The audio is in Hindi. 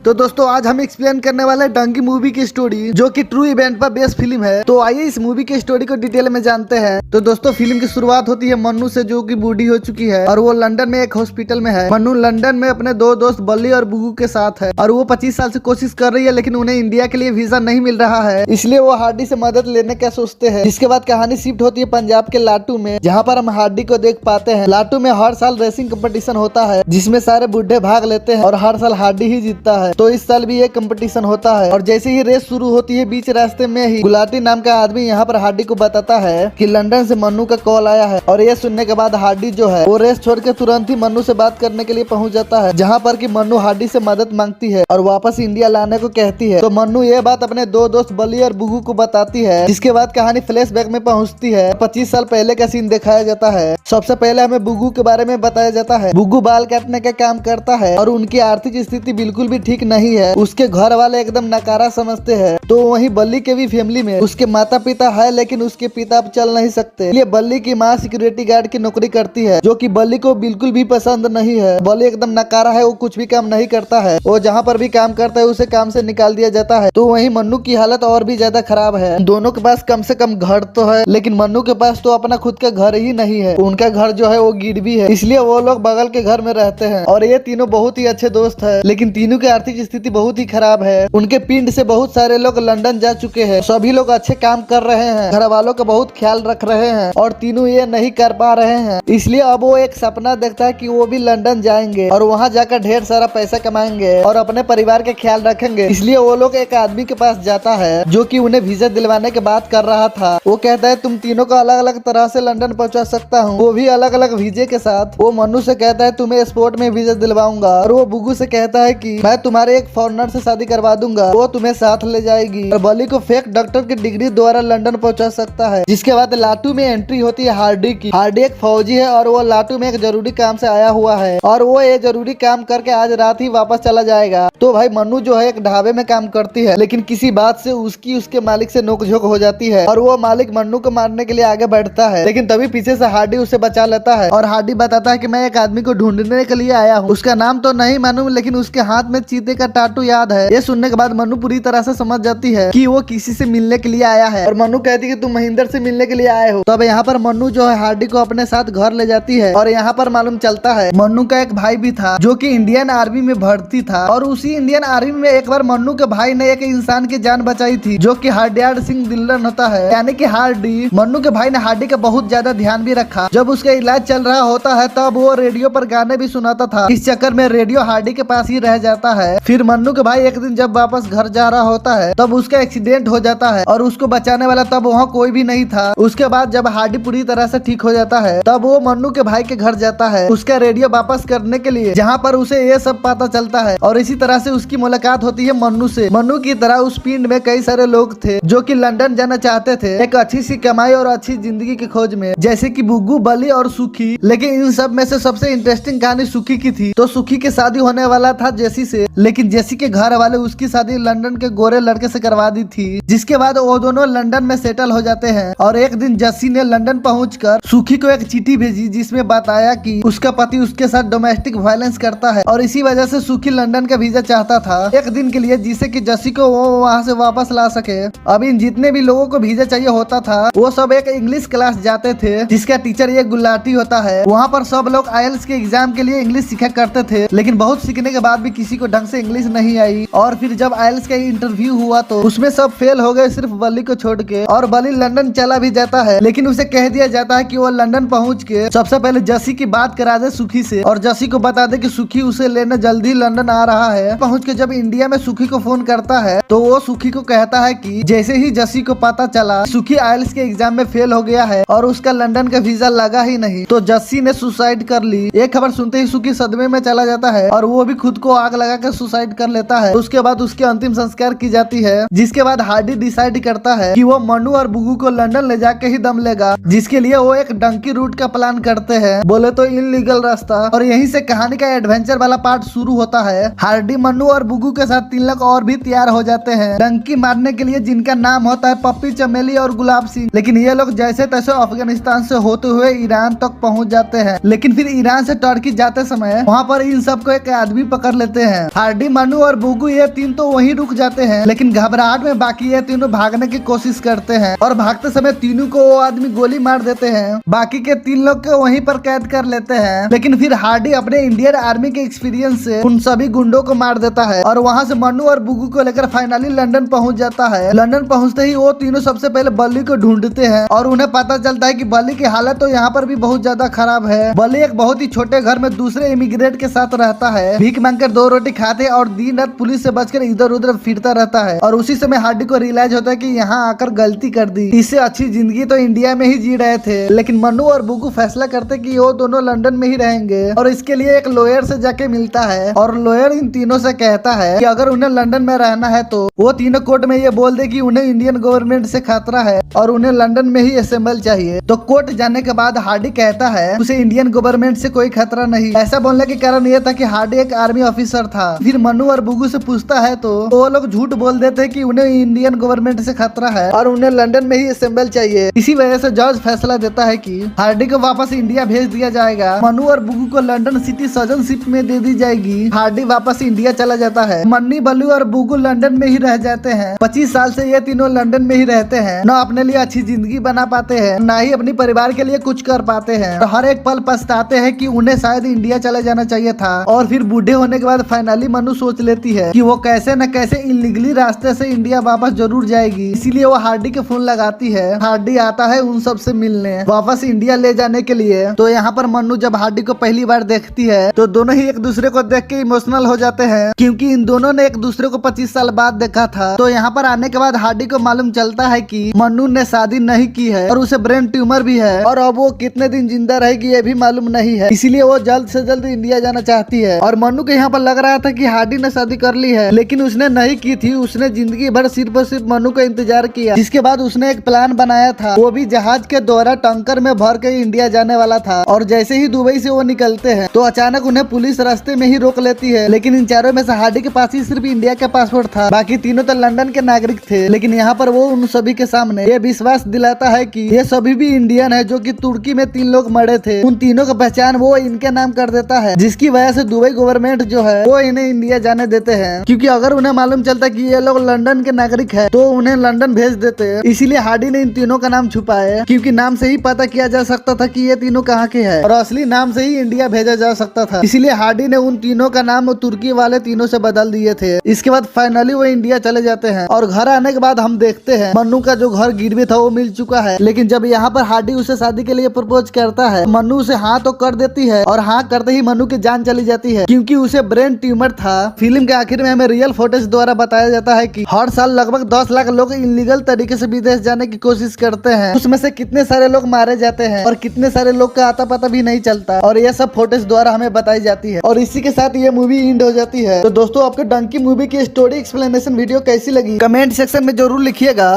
तो दोस्तों आज हम एक्सप्लेन करने वाले हैं डंकी मूवी की स्टोरी, जो कि ट्रू इवेंट पर बेस्ड फिल्म है। तो आइए इस मूवी की स्टोरी को डिटेल में जानते हैं। तो दोस्तों फिल्म की शुरुआत होती है मन्नू से, जो कि बूढ़ी हो चुकी है और वो लंदन में एक हॉस्पिटल में है। मन्नू लंदन में अपने दो दोस्त बल्ली और बुगू के साथ है और वो 25 साल से कोशिश कर रही है, लेकिन उन्हें इंडिया के लिए वीजा नहीं मिल रहा है, इसलिए वो हार्डी से मदद लेने का सोचते हैं। जिसके बाद कहानी शिफ्ट होती है पंजाब के लाटू में, जहाँ पर हम हार्डी को देख पाते हैं। लाटू में हर साल रेसिंग कंपटीशन होता है, जिसमें सारे बुढ़े भाग लेते हैं और हर साल हार्डी ही जीतता है। तो इस साल भी कंपटीशन होता है और जैसे ही रेस शुरू होती है, बीच रास्ते में ही गुलाटी नाम का आदमी यहाँ पर हार्डी को बताता है कि लंदन से मन्नू का कॉल आया है। और ये सुनने के बाद हार्डी जो है वो रेस छोड़ के तुरंत ही मन्नू से बात करने के लिए पहुंच जाता है, जहाँ पर कि मन्नू हार्डी से मदद मांगती है और वापस इंडिया लाने को कहती है। तो मन्नू ये बात अपने दो दोस्त बली और बुगू को बताती है। जिसके बाद कहानी फ्लैशबैक में पहुंचती है। 25 साल पहले का सीन दिखाया जाता है। सबसे पहले हमें बुगू के बारे में बताया जाता है। बुगू बाल काटने का काम करता है और उनकी आर्थिक स्थिति बिल्कुल भी ठीक नहीं है। उसके घर वाले एकदम नकारा समझते हैं। तो वहीं बल्ली के भी फैमिली में उसके माता पिता है, लेकिन उसके पिता अब चल नहीं सकते, इसलिए बल्ली की माँ सिक्योरिटी गार्ड की नौकरी करती है, जो कि बल्ली को बिल्कुल भी पसंद नहीं है। बल्ली एकदम नकारा है, वो कुछ भी काम नहीं करता है। वो जहाँ पर भी काम करता है उसे काम से निकाल दिया जाता है। तो वहीं मन्नू की हालत और भी ज्यादा खराब है। दोनों के पास कम से कम घर तो है, लेकिन मन्नू के पास तो अपना खुद का घर ही नहीं है। उनका घर जो है वो गिरवी है, इसलिए वो लोग बगल के घर में रहते हैं। और ये तीनों बहुत ही अच्छे दोस्त है, लेकिन तीनों की आर्थिक स्थिति बहुत ही खराब है। उनके पिंड से बहुत सारे लोग लंदन जा चुके हैं। सभी लोग अच्छे काम कर रहे हैं, घर वालों का बहुत ख्याल रख रहे हैं, और तीनों ये नहीं कर पा रहे हैं। इसलिए अब वो एक सपना देखता है कि वो भी लंदन जाएंगे और वहाँ जाकर ढेर सारा पैसा कमाएंगे और अपने परिवार का ख्याल रखेंगे। इसलिए वो लोग एक आदमी के पास जाता है, जो कि उन्हें वीजा दिलवाने की बात कर रहा था। वो कहता है तुम तीनों को अलग अलग तरह से लंदन पहुंचा सकता हूँ, वो भी अलग अलग वीजे के साथ। वो मन्नू से कहता है तुम्हें स्पोर्ट में वीजा दिलवाऊंगा, और वो बुगू से कहता है कि मैं तुम्हारे एक फॉरेनर से शादी करवा दूंगा, वो तुम्हें साथ ले जाएगी और बली को फेक डॉक्टर की डिग्री द्वारा लंदन पहुंचा सकता है। जिसके बाद लाटू में एंट्री होती है हार्डी की। हार्डी एक फौजी है और वो लाटू में एक जरूरी काम से आया हुआ है, और वो ये जरूरी काम करके आज रात ही वापस चला जाएगा। तो भाई मन्नू जो है एक ढाबे में काम करती है, लेकिन किसी बात से उसके मालिक से नोकझोंक हो जाती है और वो मालिक मन्नू को मारने के लिए आगे बढ़ता है। लेकिन तभी पीछे से हार्डी उसे बचा लेता है और हार्डी बताता है कि मैं एक आदमी को ढूंढने के लिए आया हूँ। उसका नाम तो नहीं मालूम, लेकिन उसके हाथ में चीते का टाटू याद है। ये सुनने के बाद मन्नू पूरी तरह से समझ जाती है कि वो किसी से मिलने के लिए आया है, और मन्नू कहती है कि तुम महेंद्र से मिलने के लिए आए हो। तब यहाँ पर मन्नू जो है हार्डी को अपने साथ घर ले जाती है, और यहाँ पर मालूम चलता है मन्नू का एक भाई भी था, जो कि इंडियन आर्मी में भर्ती था। और उसी इंडियन आर्मी में एक बार मन्नू के भाई ने एक इंसान की जान बचाई थी, जो कि हार्डियार्ड सिंह दिल्लन होता है, यानी कि हार्डी। मन्नू के भाई ने हार्डी का बहुत ज्यादा ध्यान भी रखा। जब उसका इलाज चल रहा होता है, तब वो रेडियो पर गाने भी सुनाता था। इस चक्कर में रेडियो हार्डी के पास ही रह जाता है। फिर मन्नू के भाई एक दिन जब वापस घर जा रहा होता है, तब उसका एक्सीडेंट हो जाता है और उसको बचाने वाला तब वहाँ कोई भी नहीं था। उसके बाद जब हार्डी पूरी तरह से ठीक हो जाता है, तब वो मन्नू के भाई के घर जाता है उसका रेडियो वापस करने के लिए, जहाँ पर उसे ये सब पता चलता है। और इसी तरह से उसकी मुलाकात होती है मन्नू से। मन्नू की तरह उस पिंड में कई सारे लोग थे, जो कि लंदन जाना चाहते थे एक अच्छी सी कमाई और अच्छी जिंदगी की खोज में, जैसे कि बुग्गू, बली और सुखी। लेकिन इन सब में से सबसे इंटरेस्टिंग कहानी सुखी की थी। तो सुखी की शादी होने वाला था जेसी से, लेकिन जेसी के घर वाले उसकी शादी लंदन के गोरे लड़के से करवा दी थी। जिसके बाद वो दोनों लंदन में सेटल हो जाते हैं। और एक दिन जेसी ने लंदन पहुंचकर सुखी को एक चिट्ठी भेजी, जिसमें बताया कि उसका पति उसके साथ डोमेस्टिक वायलेंस करता है, और इसी वजह से सुखी लंदन का वीजा चाहता था एक दिन के लिए, जिससे कि जेसी को वो वहाँ से वापस ला सके। अब इन जितने भी लोगों को वीजा चाहिए होता था, वो सब एक इंग्लिश क्लास जाते थे, जिसका टीचर ये गुलाटी होता है। वहाँ पर सब लोग आईएलटीएस के एग्जाम के लिए इंग्लिश सीखा करते थे, लेकिन बहुत सीखने के बाद भी किसी को ढंग से इंग्लिश नहीं आई। और फिर जब आईएलटीएस का इंटरव्यू हुआ, तो उसमें सब फेल हो गए, सिर्फ बली को छोड़ के। और बली लंदन चला भी जाता है, लेकिन उसे कह दिया जाता है कि वो लंदन पहुंच के सबसे पहले जेसी की बात करा दे सुखी से, और जेसी को बता दे कि सुखी उसे लेने जल्दी लंदन आ रहा है। पहुंच के जब इंडिया में सुखी को फोन करता है, तो वो सुखी को कहता है कि जैसे ही जेसी को पता चला सुखी आईएलटीएस के एग्जाम में फेल हो गया है और उसका लंदन का वीजा लगा ही नहीं, तो जेसी ने सुसाइड कर ली। ये खबर सुनते ही सुखी सदमे में चला जाता है और वो भी खुद को आग लगा कर सुसाइड कर लेता है। उसके बाद उसके अंतिम संस्कार की जाती है, जिसके बाद हार्डी डिसाइड करता है कि वो मन्नू और बुगू को लंदन ले जाके ही दम लेगा, जिसके लिए वो एक डंकी रूट का प्लान करते हैं, बोले तो इनलीगल रास्ता। और यहीं से कहानी का एडवेंचर वाला पार्ट शुरू होता है। हार्डी, मन्नू और बुगू के साथ 3 लोग और भी तैयार हो जाते हैं डंकी मारने के लिए, जिनका नाम होता है पप्पी, चमेली और गुलाब सिंह। लेकिन ये लोग जैसे तैसे अफगानिस्तान से होते हुए ईरान तक पहुंच जाते हैं। लेकिन फिर ईरान से टर्की जाते समय वहाँ पर इन सबको एक आदमी पकड़ लेते हैं। हार्डी, मनु और बुगू ये तीन तो वहीं रुक जाते हैं, लेकिन घबराहट में बाकी ये तीनों भागने की कोशिश करते हैं और भागते समय तीनों को वो आदमी गोली मार देते हैं। बाकी के 3 लोग को वहीं पर कैद कर लेते हैं, लेकिन फिर हार्डी अपने इंडियन आर्मी के एक्सपीरियंस से उन सभी गुंडों को मार देता है और वहाँ से मनु और बुगू को लेकर फाइनली लंदन पहुँच जाता है। लंदन पहुँचते ही वो तीनों सबसे पहले बल्ली को ढूंढते हैं और उन्हें पता चलता है कि बल्ली की हालत तो यहाँ पर भी बहुत ज्यादा खराब है। बल्ली एक बहुत ही छोटे घर में दूसरे इमिग्रेंट के साथ रहता है, भीख मांगकर 2 रोटी खाते और दिन रात पुलिस से बचकर इधर उधर फिरता रहता है। और उसी समय हार्डी को रियलाइज होता है कि यहाँ आकर गलती कर दी, इससे अच्छी जिंदगी तो इंडिया में ही जी रहे थे। लेकिन मनु और बुगू फैसला करते कि वो दोनों लंदन में ही रहेंगे और इसके लिए एक लॉयर से जाके मिलता है और लॉयर इन तीनों से कहता है कि अगर उन्हें लंदन में रहना है तो वो तीनों कोर्ट में ये बोल दे कि उन्हें इंडियन गवर्नमेंट से खतरा है और उन्हें लंदन में ही असेंबल चाहिए। तो कोर्ट जाने के बाद हार्डी कहता है उसे इंडियन गवर्नमेंट से कोई खतरा नहीं। ऐसा बोलने के कारण यह था कि हार्डी एक आर्मी ऑफिसर था। फिर मनु और बुगू से पूछता है तो वो लोग झूठ बोल देते कि उन्हें इंडियन गवर्नमेंट से खतरा है और उन्हें लंदन में ही असेंबल चाहिए। इसी वजह से जज फैसला देता है कि हार्डी को वापस इंडिया भेज दिया जाएगा। मनु और बुगू को लंदन सिटी सजनशिप में दे दी जाएगी। हार्डी वापस इंडिया चला जाता है। मन्नी, बल्लू और बुगू लंदन में ही रह जाते हैं। 25 साल से ये तीनों लंदन में ही रहते हैं, न अपने लिए अच्छी जिंदगी बना पाते हैं, न ही अपनी परिवार के लिए कुछ कर पाते हैं और हर एक पल पछताते हैं कि उन्हें शायद इंडिया चले जाना चाहिए था। और फिर बूढ़े होने के बाद फाइनली मनु सोच लेती है कि वो कैसे न कैसे इलीगली रास्ते से इंडिया वापस जरूर जाएगी। इसीलिए वो हार्डी के फोन लगाती है। हार्डी आता है उन सब से मिलने, वापस इंडिया ले जाने के लिए। तो यहाँ पर मनु जब हार्डी को पहली बार देखती है तो दोनों ही एक दूसरे को देख के इमोशनल हो जाते हैं, क्योंकि इन दोनों ने एक दूसरे को 25 साल बाद देखा था। तो यहाँ पर आने के बाद हार्डी को मालूम चलता है कि मनु ने शादी नहीं की है और उसे ब्रेन ट्यूमर भी है और अब वो कितने दिन जिंदा रहेगी ये भी मालूम नहीं है। इसीलिए वो जल्द से जल्द इंडिया जाना चाहती है। और मनु को यहाँ पर लग रहा था कि हार्डी ने शादी कर ली है, लेकिन उसने नहीं की थी। उसने जिंदगी भर सिर्फ और सिर्फ मनु का इंतजार किया, जिसके बाद उसने एक प्लान बनाया था। वो भी जहाज के द्वारा टंकर में भर के इंडिया जाने वाला था। और जैसे ही दुबई से वो निकलते हैं तो अचानक उन्हें पुलिस रास्ते में ही रोक लेती है। लेकिन इन चारों में से हार्डी के पास ही सिर्फ इंडिया का पासपोर्ट था, बाकी तीनों तो लंदन के नागरिक थे। लेकिन यहाँ पर वो उन सभी के सामने ये विश्वास दिलाता है कि ये सभी भी इंडियन है, जो कि तुर्की में 3 लोग मरे थे। उन तीनों का पहचान वो इनके नाम कर देता है, जिसकी वजह से दुबई गवर्नमेंट जो है वो इन्हें इंडिया जाने देते हैं, क्योंकि अगर उन्हें मालूम चलता कि ये लोग लंदन के नागरिक है तो उन्हें लंदन भेज देते। इसीलिए हार्डी ने इन तीनों का नाम छुपाया, क्योंकि नाम से ही पता किया जा सकता था कि ये तीनों कहाँ के हैं और असली नाम से ही इंडिया भेजा जा सकता था। इसीलिए हार्डी ने उन तीनों का नाम तुर्की वाले तीनों से बदल दिए थे। इसके बाद फाइनली वो इंडिया चले जाते हैं और घर आने के बाद हम देखते हैं मन्नू का जो घर गिरवी था वो मिल चुका है। लेकिन जब यहाँ पर हार्डी उसे शादी के लिए प्रपोज करता है, मन्नू उसे हाँ तो कर देती है और हाँ करते ही मन्नू की जान चली जाती है, क्योंकि उसे ब्रेन ट्यूमर था। फिल्म के आखिर में हमें रियल फुटेज द्वारा बताया जाता है कि हर साल लगभग 10 लाख लोग इलीगल तरीके से विदेश जाने की कोशिश करते हैं। उसमें से कितने सारे लोग मारे जाते हैं और कितने सारे लोग का आता पता भी नहीं चलता, और ये सब फुटेज द्वारा हमें बताई जाती है। और इसी के साथ ये मूवी एंड हो जाती है। तो दोस्तों, आपको डंकी मूवी की स्टोरी एक्सप्लेनेशन वीडियो कैसी लगी कमेंट सेक्शन में जरूर लिखिएगा।